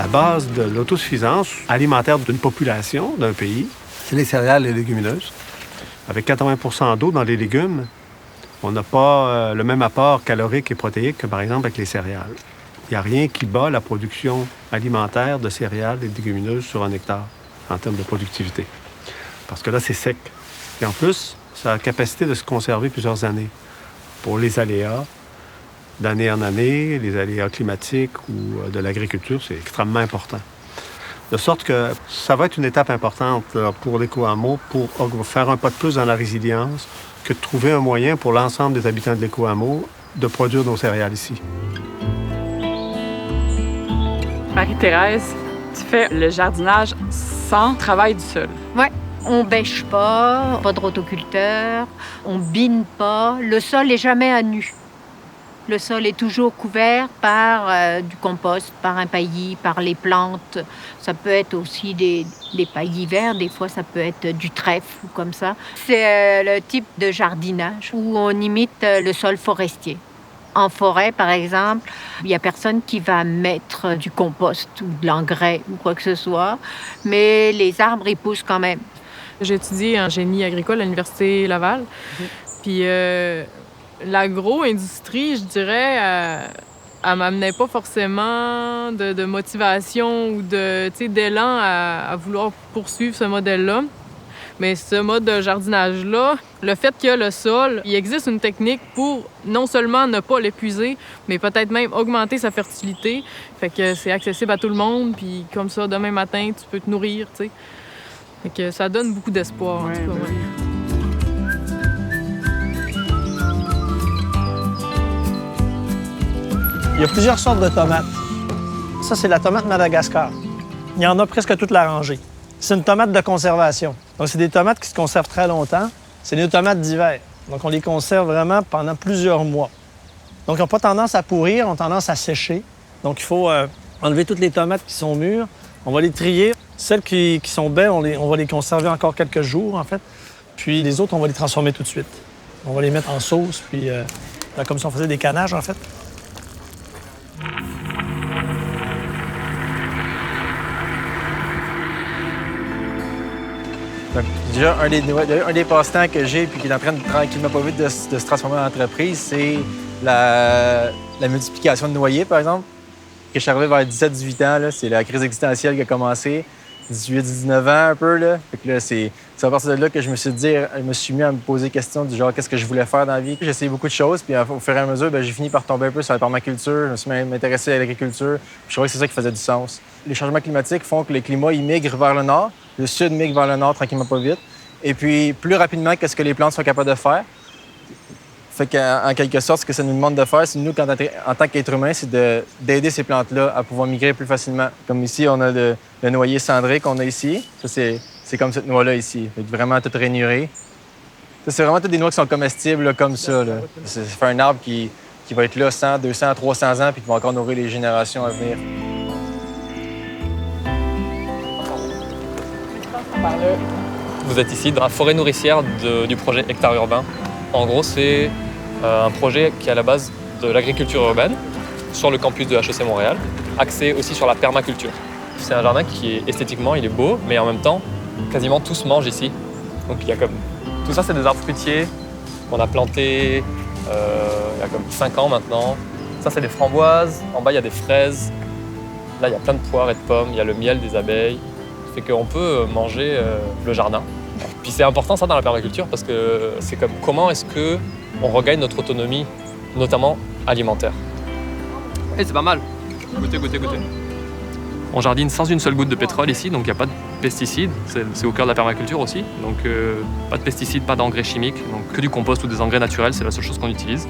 La base de l'autosuffisance alimentaire d'une population, d'un pays, c'est les céréales et les légumineuses. Avec 80 d'eau dans les légumes, on n'a pas le même apport calorique et protéique que, par exemple, avec les céréales. Il n'y a rien qui bat la production alimentaire de céréales et de légumineuses sur un hectare en termes de productivité. Parce que là, c'est sec. Et en plus, ça a la capacité de se conserver plusieurs années. Pour les aléas, d'année en année, les aléas climatiques ou de l'agriculture, c'est extrêmement important. De sorte que ça va être une étape importante pour l'éco-hameau pour faire un pas de plus dans la résilience que de trouver un moyen pour l'ensemble des habitants de l'éco-hameau de produire nos céréales ici. Marie-Thérèse, tu fais le jardinage sans travail du sol. Oui. On bêche pas de rotoculteur, on bine pas. Le sol n'est jamais à nu. Le sol est toujours couvert par du compost, par un paillis, par les plantes. Ça peut être aussi des paillis verts, des fois ça peut être du trèfle ou comme ça. C'est le type de jardinage où on imite le sol forestier. En forêt, par exemple, il n'y a personne qui va mettre du compost ou de l'engrais ou quoi que ce soit, mais les arbres, ils poussent quand même. J'ai étudié en génie agricole à l'Université Laval. Puis l'agro-industrie, je dirais, elle m'amenait pas forcément de motivation ou d'élan à vouloir poursuivre ce modèle-là. Mais ce mode de jardinage-là, le fait qu'il y a le sol, il existe une technique pour non seulement ne pas l'épuiser, mais peut-être même augmenter sa fertilité. Fait que c'est accessible à tout le monde, puis comme ça, demain matin, tu peux te nourrir, tu sais. Fait que ça donne beaucoup d'espoir, en tout cas. Ouais. Il y a plusieurs sortes de tomates. Ça, c'est la tomate Madagascar. Il y en a presque toute la rangée. C'est une tomate de conservation. Donc, c'est des tomates qui se conservent très longtemps. C'est des tomates d'hiver. Donc, on les conserve vraiment pendant plusieurs mois. Donc, ils n'ont pas tendance à pourrir, ont tendance à sécher. Donc, il faut enlever toutes les tomates qui sont mûres. On va les trier. Celles qui sont belles, on va les conserver encore quelques jours, en fait. Puis les autres, on va les transformer tout de suite. On va les mettre en sauce, puis comme si on faisait des canages, en fait. Donc, déjà, un des passe-temps que j'ai puis qui est en train de tranquillement pas vite de se transformer en entreprise, c'est la multiplication de noyers, par exemple. Que je suis arrivé vers 17-18 ans, là, c'est la crise existentielle qui a commencé. 18-19 ans, un peu, là. Fait que là, c'est à partir de là que je me suis mis à me poser des questions du genre qu'est-ce que je voulais faire dans la vie. J'ai essayé beaucoup de choses, puis au fur et à mesure, j'ai fini par tomber un peu sur la permaculture. Je me suis intéressé à l'agriculture. Je trouvais que c'est ça qui faisait du sens. Les changements climatiques font que les climats ils migrent vers le nord. Le sud migre vers le nord tranquillement pas vite. Et puis, plus rapidement que ce que les plantes sont capables de faire. Fait qu'en quelque sorte, ce que ça nous demande de faire, c'est nous, en tant qu'être humain, c'est d'aider ces plantes-là à pouvoir migrer plus facilement. Comme ici, on a le noyer cendré qu'on a ici. Ça, c'est comme cette noix-là ici. Fait vraiment tout rainuré. Ça, c'est vraiment toutes des noix qui sont comestibles là, comme ça. Là. Ça fait un arbre qui va être là 100, 200, 300 ans puis qui va encore nourrir les générations à venir. Vous êtes ici dans la forêt nourricière du projet Hectare Urbain. En gros, c'est un projet qui est à la base de l'agriculture urbaine sur le campus de HEC Montréal, axé aussi sur la permaculture. C'est un jardin qui est esthétiquement, il est beau, mais en même temps, quasiment tout se mange ici. Donc il y a comme... Tout ça, c'est des arbres fruitiers qu'on a plantés il y a comme 5 ans maintenant. Ça, c'est des framboises. En bas, il y a des fraises. Là, il y a plein de poires et de pommes. Il y a le miel des abeilles. Ça fait qu'on peut manger le jardin. Puis c'est important ça dans la permaculture parce que c'est comme comment est-ce qu'on regagne notre autonomie, notamment alimentaire. Et c'est pas mal. Goûtez. On jardine sans une seule goutte de pétrole ici, donc il n'y a pas de pesticides. C'est au cœur de la permaculture aussi. Donc pas de pesticides, pas d'engrais chimiques, donc que du compost ou des engrais naturels, c'est la seule chose qu'on utilise.